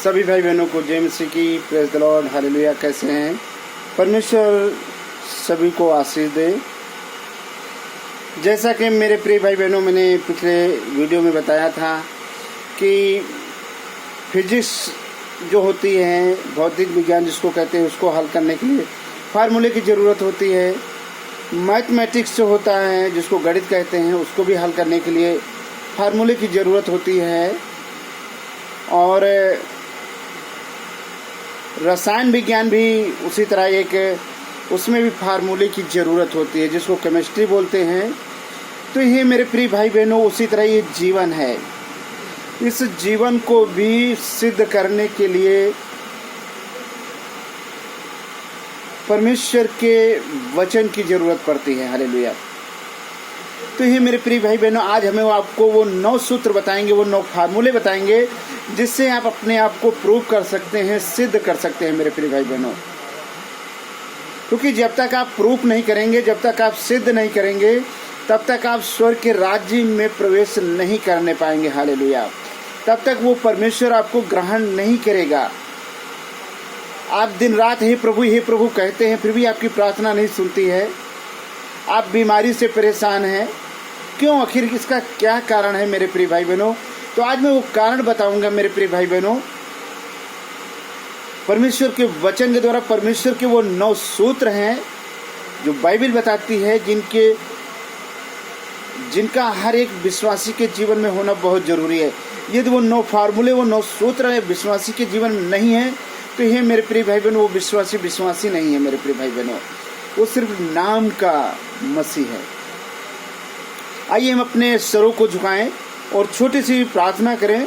सभी भाई बहनों को जय मसीह की। Praise the Lord, hallelujah. कैसे हैं? परमेश्वर सभी को आशीष दे। जैसा कि मेरे प्रिय भाई बहनों, मैंने पिछले वीडियो में बताया था कि फिजिक्स जो होती है, भौतिक विज्ञान जिसको कहते हैं, उसको हल करने के लिए फार्मूले की ज़रूरत होती है। मैथमेटिक्स जो होता है, जिसको गणित कहते हैं, उसको भी हल करने के लिए फार्मूले की ज़रूरत होती है। और रसायन विज्ञान भी उसी तरह उसमें भी फार्मूले की ज़रूरत होती है, जिसको केमिस्ट्री बोलते हैं। तो ये मेरे प्रिय भाई बहनों, उसी तरह ये जीवन है। इस जीवन को भी सिद्ध करने के लिए परमेश्वर के वचन की ज़रूरत पड़ती है। हालेलुया। तो ये मेरे प्रिय भाई बहनों, आज हमें आपको वो 9 सूत्र बताएंगे, वो 9 फार्मूले बताएंगे, जिससे आप अपने आप को प्रूव कर सकते हैं, सिद्ध कर सकते हैं मेरे प्रिय भाई बहनों। क्योंकि जब तक आप प्रूफ नहीं करेंगे, जब तक आप सिद्ध नहीं करेंगे, तब तक आप स्वर्ग के राज्य में प्रवेश नहीं करने पाएंगे। हालेलुया। तब तक वो परमेश्वर आपको ग्रहण नहीं करेगा। आप दिन रात हे प्रभु कहते हैं, फिर भी आपकी प्रार्थना नहीं सुनती है। आप बीमारी से परेशान हैं। क्यों? आखिर इसका क्या कारण है मेरे प्रिय भाई बहनों? तो आज मैं वो कारण बताऊंगा मेरे प्रिय भाई बहनों। परमेश्वर के वचन के द्वारा, परमेश्वर के वो 9 सूत्र हैं जो बाइबल बताती है, जिनका हर एक विश्वासी के जीवन में होना बहुत जरूरी है। यदि वो 9 फार्मूले, वो 9 सूत्र है विश्वासी के जीवन में नहीं है, तो ये मेरे प्रिय भाई बहनों, वो विश्वासी नहीं है मेरे प्रिय भाई बहनों। वो सिर्फ नाम का मसीह है। आइए हम अपने सरों को झुकाएं और छोटी सी प्रार्थना करें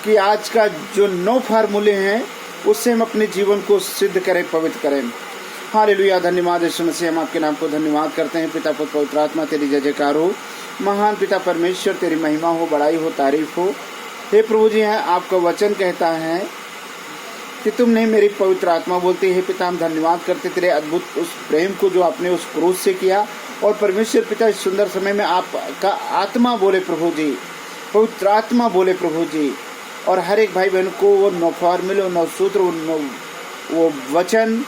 कि आज का जो 9 फार्मूले हैं, उससे हम अपने जीवन को सिद्ध करें, पवित्र करें। हालेलुया। धन्यवाद यीशु मसीह, हम आपके नाम को धन्यवाद करते हैं। पिता, पुत्र, पवित्र आत्मा, तेरी जय जयकार हो। महान पिता परमेश्वर, तेरी महिमा हो, बड़ाई हो, तारीफ हो। हे प्रभु जी, हैं आपका वचन कहता है कि तुमने मेरी पवित्र आत्मा बोलती है। पिता, हम धन्यवाद करते तेरे अद्भुत उस प्रेम को जो आपने उस क्रूस से किया। और परमेश्वर पिता, इस सुंदर समय में आपका आत्मा बोले प्रभु जी, पवित्र आत्मा बोले प्रभु जी, और हर एक भाई बहन को वो 9 फार्मूले, 9 सूत्र, वो वचन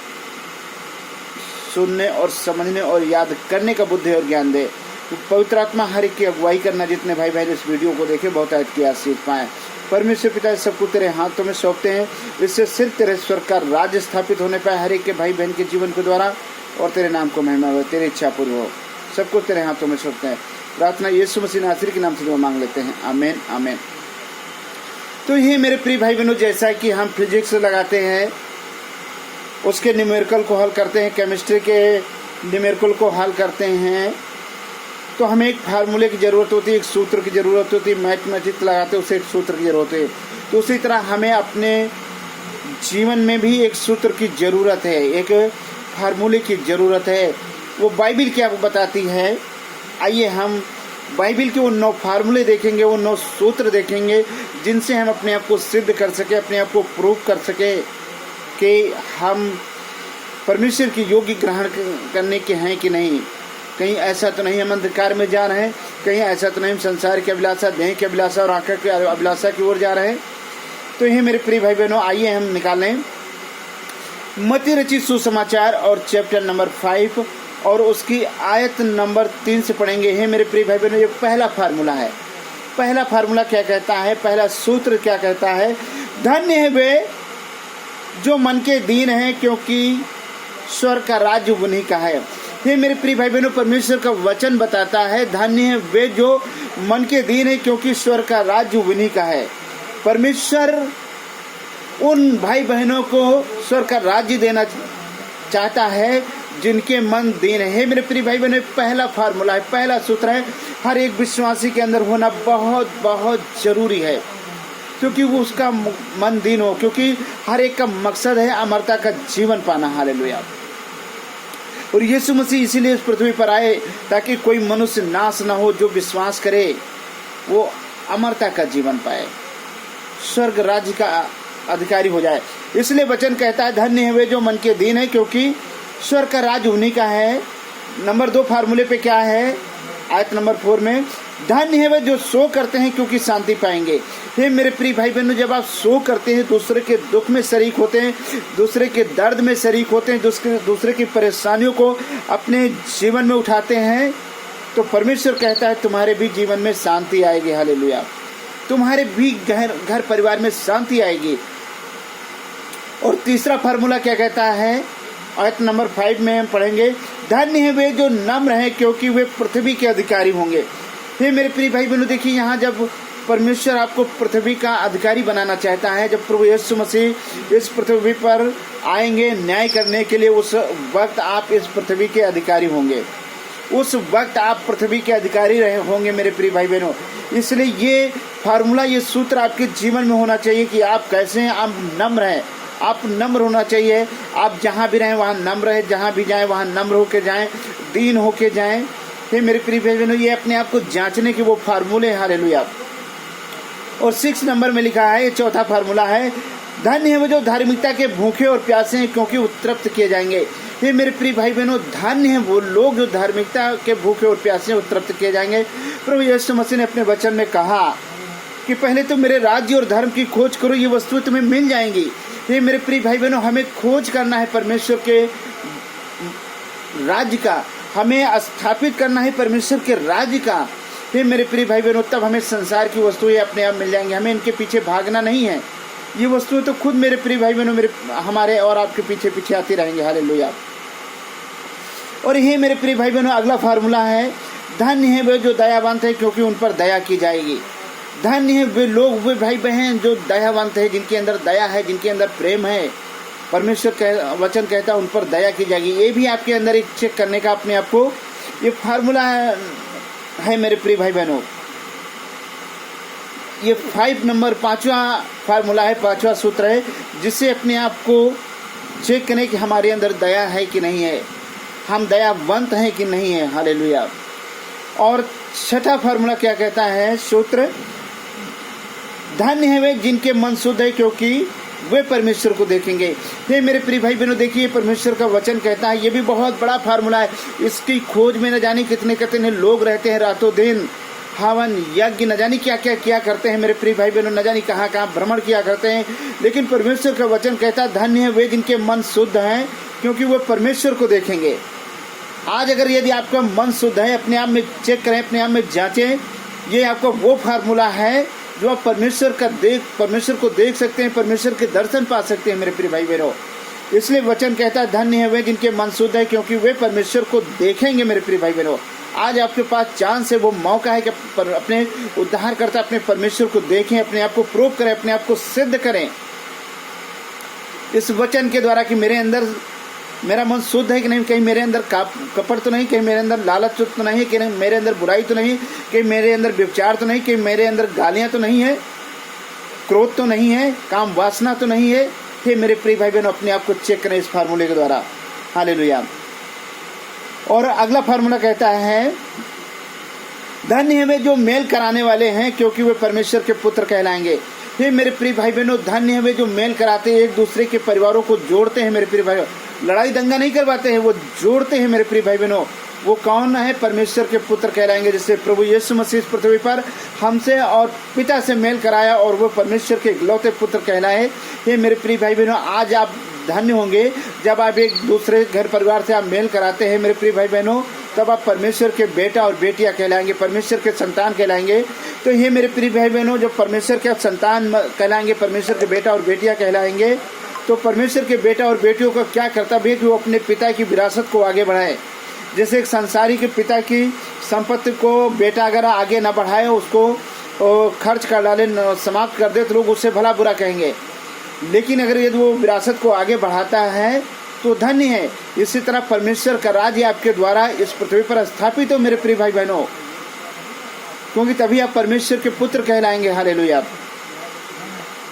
सुनने और समझने और याद करने का बुद्धि और ज्ञान दे। पवित्र आत्मा हर एक की अगुवाई करना। जितने भाई बहन इस वीडियो को देखे, बहुत आयत की आशीष पाएं। परमेश्वर पिता, सबको तेरे हाथों में सौंपते हैं। इससे सिर्फ तेरे स्वर्ग का राज्य स्थापित होने पाए हर एक के भाई बहन के जीवन के द्वारा, और तेरे नाम को महिमा हो, तेरी इच्छा पूरी हो। सबको तेरे हाथों में सौंपते हैं। प्रार्थना यीशु मसीह नासरी के नाम से दुआ मांग लेते हैं। आमीन, आमीन। तो ये मेरे प्रिय भाई बहनों, जैसा कि हम फिजिक्स लगाते हैं, उसके न्यूमेरिकल को हल करते हैं, केमिस्ट्री के न्यूमेरिकल को हल करते हैं, तो हमें एक फार्मूले की ज़रूरत होती है, एक सूत्र की ज़रूरत होती है। मैथमेटिक्स लगाते हैं, उसे एक सूत्र की ज़रूरत है। तो उसी तरह हमें अपने जीवन में भी एक सूत्र की ज़रूरत है, एक फार्मूले की ज़रूरत है। वो बाइबल क्या बताती है? आइए हम बाइबल के वो 9 फार्मूले देखेंगे, वो 9 सूत्र देखेंगे, जिनसे हम अपने आप को सिद्ध कर सके, अपने आप को प्रूव कर सके कि हम परमेश्वर की योग्य ग्रहण करने के हैं कि नहीं। कहीं ऐसा तो नहीं हम अंधकार में जा रहे हैं, कहीं ऐसा तो नहीं हम संसार की अभिलाषा, देह की अभिलाषा और आंखों की अभिलाषा की ओर जा रहे हैं। तो ये मेरे प्रिय भाई बहनों, आइए हम निकालें मत्ती रचित सुसमाचार और चैप्टर नंबर 5 और उसकी आयत नंबर 3 से पढ़ेंगे। हे मेरे प्रिय भाई बहनों, ये पहला फार्मूला है। पहला फार्मूला क्या कहता है? पहला सूत्र क्या कहता है? धन्य है वे जो मन के दीन हैं, क्योंकि स्वर्ग का राज्य उन्हीं का है। हे मेरे प्रिय भाई बहनों, परमेश्वर का वचन बताता है, धन्य है वे जो मन के दीन है, क्योंकि स्वर्ग का राज्य उन्हीं का है। परमेश्वर उन भाई बहनों को स्वर्ग का राज्य देना चाहता है जिनके मन दीन है। हे मेरे प्रिय भाई बहनों, पहला फार्मूला है, पहला सूत्र है, हर एक विश्वासी के अंदर होना बहुत बहुत जरूरी है, क्योंकि वो उसका मन दीन हो, क्योंकि हर एक का मकसद है अमरता का जीवन पाना। हालेलुया। और यीशु मसीह इसीलिए इस पृथ्वी पर आए, ताकि कोई मनुष्य नाश न हो, जो विश्वास करे वो अमरता का जीवन पाए, स्वर्ग राज्य का अधिकारी हो जाए। इसलिए वचन कहता है, धन्य है वे जो मन के दीन है, क्योंकि स्वर्ग का राज्य उन्हीं का है। नंबर 2 फार्मूले पे क्या है? आयत नंबर 4 में, धन्य है वे जो शोक करते हैं क्योंकि शांति पाएंगे। हे मेरे प्रिय भाई बहनों, जब आप शोक करते हैं, दूसरे के दुख में शरीक होते हैं, दूसरे के दर्द में शरीक होते हैं, दूसरे की परेशानियों को अपने जीवन में उठाते हैं, तो परमेश्वर कहता है तुम्हारे भी जीवन में शांति आएगी। हालेलुया। तुम्हारे भी घर परिवार में शांति आएगी। और तीसरा फार्मूला क्या कहता है, आयत नंबर 5 में हम पढ़ेंगे, धन्य है वे जो नम्र हैं क्योंकि वे पृथ्वी के अधिकारी होंगे। हे मेरे प्रिय भाई बहनों, देखिए यहाँ जब परमेश्वर आपको पृथ्वी का अधिकारी बनाना चाहता है, जब प्रभु यीशु मसीह इस पृथ्वी पर आएंगे न्याय करने के लिए, उस वक्त आप इस पृथ्वी के अधिकारी होंगे। उस वक्त आप पृथ्वी के अधिकारी रहे होंगे मेरे प्रिय भाई बहनों। इसलिए ये फार्मूला, ये सूत्र आपके जीवन में होना चाहिए कि आप कैसे हैं, आप नम्र हैं। आप नम्र होना चाहिए। आप जहाँ भी रहें वहाँ नम्र रहें, जहाँ भी जाएं वहाँ नम्र होके जाएं, दीन होके जाएं। हे मेरे प्रिय भाई बहनों, ये अपने आप को जांचने के वो फार्मूले हैं। हालेलुया। और 6 नंबर में लिखा है, ये चौथा फार्मूला है, धन्य है वो जो धार्मिकता के भूखे और प्यासे हैं क्योंकि वो तृप्त किए जाएंगे। हे मेरे प्रिय भाई बहनों, धन्य है वो लोग जो धार्मिकता के भूखे और प्यासे हैं, वो तृप्त किए जाएंगे। प्रभु यीशु मसीह ने अपने वचन में कहा कि पहले तो मेरे राज्य और धर्म की खोज करो, ये वस्तुएं तुम्हें मिल जाएंगी। ये मेरे प्रिय भाई बहनों, हमें खोज करना है परमेश्वर के राज्य का, हमें स्थापित करना है परमेश्वर के राज्य का। हे मेरे प्रिय भाई बहनों, तब हमें संसार की वस्तुएं अपने आप मिल जाएंगी। हमें इनके पीछे भागना नहीं है। ये वस्तुएं तो खुद मेरे प्रिय भाई बहनों हमारे और आपके पीछे पीछे आती रहेंगे। हालेलुया। और ये मेरे प्रिय भाई बहनों, अगला फार्मूला है, धन्य है वे जो दयावंत है क्योंकि उन पर दया की जाएगी। धन्य है वे लोग, वे भाई बहन जो दयावंत है, जिनके अंदर दया है, जिनके अंदर प्रेम है। परमेश्वर वचन कहता है उन पर दया की जाएगी। ये भी आपके अंदर एक चेक करने का अपने आप को ये फार्मूला है मेरे प्रिय भाई बहनों। ये 5 नंबर 5वां फार्मूला है, 5वां सूत्र है, जिससे अपने आप को चेक करें कि हमारे अंदर दया है कि नहीं है, हम दयावंत हैं कि नहीं है। हालेलुया। और 6ठा फार्मूला क्या कहता है सूत्र, धन्य है वे जिनके मन शुद्ध है क्योंकि वे परमेश्वर को देखेंगे। ये मेरे प्रिय भाई बहनों, देखिए परमेश्वर का वचन कहता है, ये भी बहुत बड़ा फार्मूला है। इसकी खोज में न जाने कितने कितने लोग रहते हैं, रातों दिन हवन यज्ञ न जाने क्या क्या किया करते हैं मेरे प्रिय भाई बहनों, न जाने कहाँ कहाँ भ्रमण किया करते हैं। लेकिन परमेश्वर का वचन कहता है, धन्य है वे जिनके मन शुद्ध हैं क्योंकि वो परमेश्वर को देखेंगे। आज अगर यदि आपका मन शुद्ध है, अपने आप में चेक करें, अपने आप में जांचें, ये आपका वो फार्मूला है जो आप परमेश्वर को देख सकते हैं, परमेश्वर के दर्शन पा सकते हैं मेरे प्रिय भाई बहनों। इसलिए वचन कहता है, धन्य है वे जिनके मन शुद्ध है क्योंकि वे परमेश्वर को देखेंगे मेरे प्रिय भाई बहनों। आज आपके पास चांस है, वो मौका है कि अपने उद्धारकर्ता, अपने परमेश्वर को देखें, अपने आप को प्रूव करें, अपने आप को सिद्ध करें इस वचन के द्वारा कि मेरा मन शुद्ध है कि नहीं, कहीं मेरे अंदर कपट तो नहीं, कहीं मेरे अंदर लालच तो नहीं है, कहीं मेरे अंदर बुराई तो नहीं, कहीं मेरे अंदर व्यभिचार तो नहीं, कहीं मेरे अंदर गालियां तो नहीं है, क्रोध तो नहीं है, काम वासना तो नहीं है। हे मेरे प्रिय भाई बहनों, अपने आप को चेक करें इस फार्मूले के द्वारा। हालेलुया। और अगला फार्मूला कहता है, धन्य है वे जो मेल कराने वाले हैं क्योंकि वे परमेश्वर के पुत्र कहलाएंगे। हे मेरे प्रिय भाई बहनों, धन्य है वे जो मेल कराते हैं, एक दूसरे के परिवारों को जोड़ते हैं मेरे प्रिय भाई। लड़ाई दंगा नहीं करवाते हैं, वो जोड़ते हैं मेरे प्रिय भाई बहनों। वो कौन है? परमेश्वर के पुत्र कहलाएंगे, जिससे प्रभु यीशु मसीह इस पृथ्वी पर हमसे और पिता से मेल कराया और वो परमेश्वर के इकलौते पुत्र कहलाए। ये मेरे प्रिय भाई बहनों, आज आप धन्य होंगे जब आप एक दूसरे घर परिवार से आप मेल कराते हैं मेरे प्रिय भाई बहनों, तब आप परमेश्वर के बेटा और बेटियां कहलाएंगे, परमेश्वर के संतान कहलाएंगे। तो ये मेरे प्रिय भाई बहनों, जब परमेश्वर के संतान कहलाएंगे, परमेश्वर के बेटा और बेटियां कहलाएंगे, तो परमेश्वर के बेटा और बेटियों का क्या कर्तव्य है कि वो अपने पिता की विरासत को आगे बढ़ाए। जैसे एक संसारी के पिता की संपत्ति को बेटा अगर आगे न बढ़ाए, उसको खर्च कर डाले, समाप्त कर दे, तो लोग उससे भला बुरा कहेंगे। लेकिन अगर यदि वो विरासत को आगे बढ़ाता है तो धन्य है। इसी तरह परमेश्वर का राज्य आपके द्वारा इस पृथ्वी पर स्थापित हो मेरे प्रिय भाई बहनों, क्योंकि तभी आप परमेश्वर के पुत्र कहलाएंगे। हालेलुया।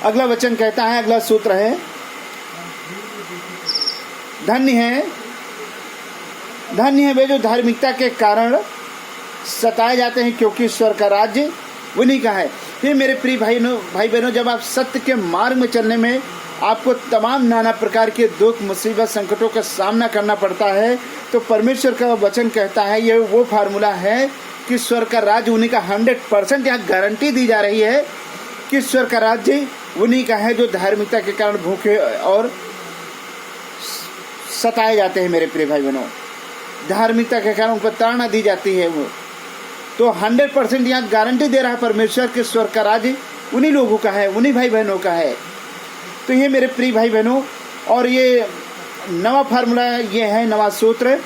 अगला वचन कहता है, अगला सूत्र है, धन्य है वे जो धार्मिकता के कारण सताए जाते हैं क्योंकि ईश्वर का राज्य उन्हीं का है। ये मेरे प्रिय भाई बहनों, जब आप सत्य के मार्ग में चलने में आपको तमाम नाना प्रकार के दुख, मुसीबत, संकटों का सामना करना पड़ता है, तो परमेश्वर का वचन कहता है, ये वो फार्मूला है कि स्वर्ग का राज्य उन्हीं का 100% यहाँ गारंटी दी जा रही है कि स्वर्ग का राज्य उन्हीं का है जो धार्मिकता के कारण भूखे और सताए जाते हैं। मेरे प्रिय भाई बहनों, धार्मिकता के कारण उन पर ताड़ना दी जाती है। वो तो 100% यहाँ गारंटी दे रहा है परमेश्वर के स्वर्ग का राज्य उन्हीं लोगों का है, उन्हीं भाई बहनों का है। तो ये मेरे प्रिय भाई बहनों, और ये नवा फार्मूला, ये है नवा सूत्र,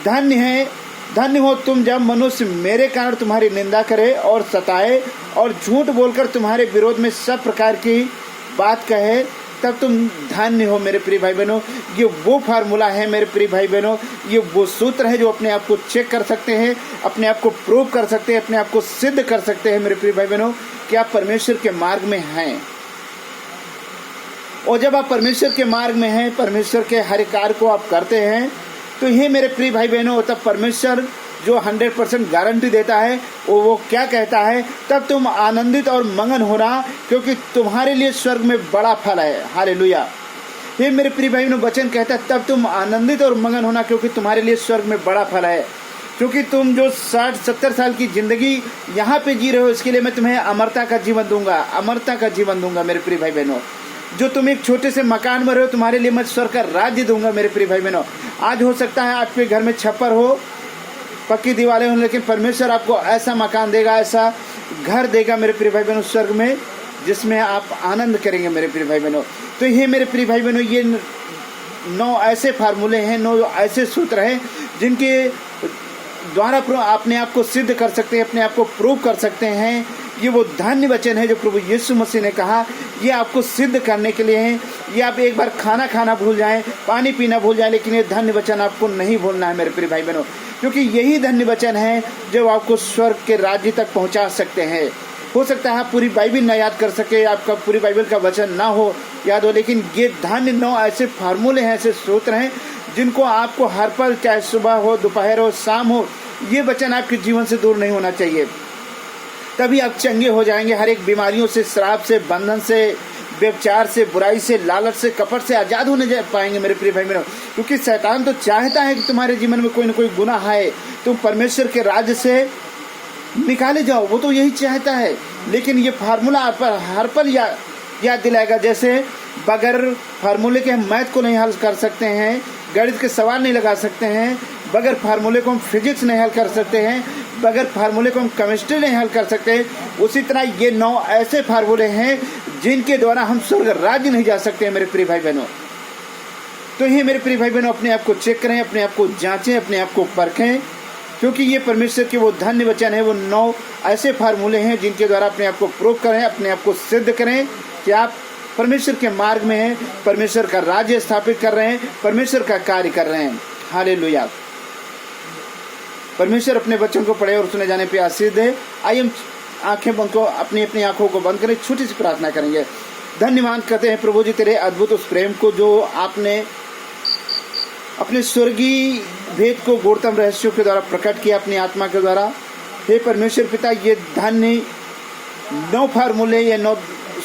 धन्य हो तुम जब मनुष्य मेरे कारण तुम्हारी निंदा करे और सताए और झूठ बोलकर तुम्हारे विरोध में सब प्रकार की बात कहे, तब तुम धन्य हो। मेरे प्रिय भाई बहनों, ये वो फार्मूला है मेरे प्रिय भाई बहनों, ये वो सूत्र है जो अपने आप को चेक कर सकते हैं, अपने आप को प्रूव कर सकते हैं, अपने आप को सिद्ध कर सकते हैं मेरे प्रिय भाई बहनों कि आप परमेश्वर के मार्ग में हैं। और जब आप परमेश्वर के मार्ग में हैं, परमेश्वर के हर कार्य को आप करते हैं, तो ये मेरे प्रिय भाई बहनों, तब परमेश्वर जो 100% गारंटी देता है वो क्या कहता है, तब तुम आनंदित और मगन होना क्योंकि तुम्हारे लिए स्वर्ग में बड़ा फल है। हालेलुया। ये मेरे प्रिय भाई बहनों वचन कहता है, तब तुम आनंदित और मगन होना क्योंकि तुम्हारे लिए स्वर्ग में बड़ा फल है। क्योंकि तुम जो 60-70 साल की जिंदगी यहाँ पे जी रहे हो, इसके लिए मैं तुम्हें अमरता का जीवन दूंगा, अमरता का जीवन दूंगा मेरे प्रिय भाई बहनों। जो तुम एक छोटे से मकान में रहे हो, तुम्हारे लिए मैं स्वर्ग का राज्य दूंगा मेरे प्रिय भाई बहनों। आज हो सकता है आपके घर में छप्पर हो, पक्की दीवारें हो, लेकिन परमेश्वर आपको ऐसा मकान देगा, ऐसा घर देगा मेरे प्रिय भाई बहनों स्वर्ग में, जिसमें आप आनंद करेंगे मेरे प्रिय भाई बहनों। तो ये मेरे प्रिय भाई बहनों, ये 9 ऐसे फार्मूले हैं, 9 ऐसे सूत्र हैं जिनके द्वारा अपने आप को सिद्ध कर सकते हैं, अपने आप को प्रूव कर सकते हैं। ये वो धन्य वचन है जो प्रभु यीशु मसीह ने कहा, ये आपको सिद्ध करने के लिए है। ये आप एक बार खाना भूल जाएं, पानी पीना भूल जाएं, लेकिन ये धन्य वचन आपको नहीं भूलना है मेरे प्रिय भाई बहनों, क्योंकि यही धन्य वचन है जो आपको स्वर्ग के राज्य तक पहुंचा सकते हैं। हो सकता है आप पूरी बाइबल ना याद कर सके, आपका पूरी बाइबल का वचन ना हो याद हो, लेकिन ये धन्य 9 ऐसे फार्मूले हैं, ऐसे सूत्र हैं जिनको आपको हर पल, चाहे सुबह हो, दोपहर हो, शाम हो, ये वचन आपके जीवन से दूर नहीं होना चाहिए। तभी आप चंगे हो जाएंगे, हर एक बीमारियों से, श्राप से, बंधन से, व्यभिचार से, बुराई से, लालच से, कपट से आजाद होने पाएंगे मेरे प्रिय भाई बहनों। क्योंकि शैतान तो चाहता है कि तुम्हारे जीवन में कोई न कोई गुनाह है, तुम परमेश्वर के राज्य से निकाले जाओ, वो तो यही चाहता है। लेकिन ये फार्मूला आप पर हर पल याद दिलाएगा। जैसे बगैर फार्मूले के हम मैथ को नहीं हल कर सकते हैं, गणित के सवाल नहीं लगा सकते हैं, बगैर फार्मूले को हम फिजिक्स नहीं हल कर सकते हैं, बगैर फार्मूले को हम केमिस्ट्री नहीं हल कर सकते। उसी तरह ये 9 ऐसे फार्मूले हैं जिनके द्वारा हम स्वर्ग राज्य नहीं जा सकते हैं मेरे प्रिय भाई बहनों। तो ये मेरे प्रिय भाई बहनों, अपने आप को चेक करें, अपने आप को जांचें, अपने आप को परखें, क्योंकि ये परमेश्वर के वो धन्य वचन है, वो 9 ऐसे फार्मूले हैं जिनके द्वारा अपने आप को प्रूव करें, अपने आप को सिद्ध करें कि आप परमेश्वर के मार्ग में हैं, परमेश्वर का राज्य स्थापित कर रहे हैं, परमेश्वर का कार्य कर रहे हैं। हालेलुया। परमेश्वर अपने बच्चों को पढ़े और सुने जाने पे आशीष दे। आइए हम आंखें बंद को, अपनी आंखों को बंद करें, छोटी सी प्रार्थना करेंगे। धन्यवाद करते हैं प्रभु जी तेरे अद्भुत उस प्रेम को जो आपने अपने स्वर्गीय भेद को गूढ़तम रहस्यों के द्वारा प्रकट किया अपनी आत्मा के द्वारा। हे परमेश्वर पिता, ये धन्य 9 फार्मूले, ये 9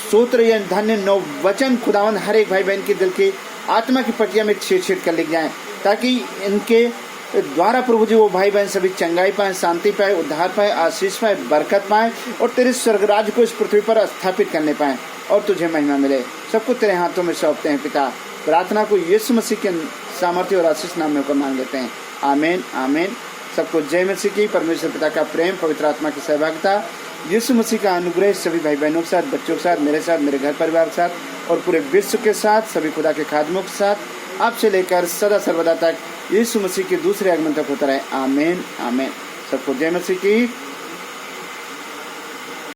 सूत्र, ये धन्य 9 वचन खुदावन हर एक भाई बहन के दिल की आत्मा की पटिया में छेद कर लिख जाएं, ताकि इनके द्वारा प्रभु जी वो भाई बहन सभी चंगाई पाए, शांति पाए, उद्धार पाए, आशीष पाए, बरकत पाए और तेरे स्वर्ग राज्य को इस पृथ्वी पर स्थापित करने पाए और तुझे महिमा मिले। सबको तेरे हाथों में सौंपते हैं पिता। प्रार्थना को यीशु मसीह के सामर्थ्य और आशीष नाम में मान लेते हैं। आमीन आमीन। सबको जय मसीह की। परमेश्वर पिता का प्रेम, पवित्र आत्मा की सहभागिता, यीशु मसीह का अनुग्रह सभी भाई बहनों के साथ, बच्चों के साथ, मेरे घर परिवार के साथ और पूरे विश्व के साथ, सभी खुदा के खादमों के साथ, आपसे लेकर सदा सर्वदा तक यीशु मसीह के दूसरे आगमन तक होता रहे। आमीन आमीन। सबको जय मसीह की।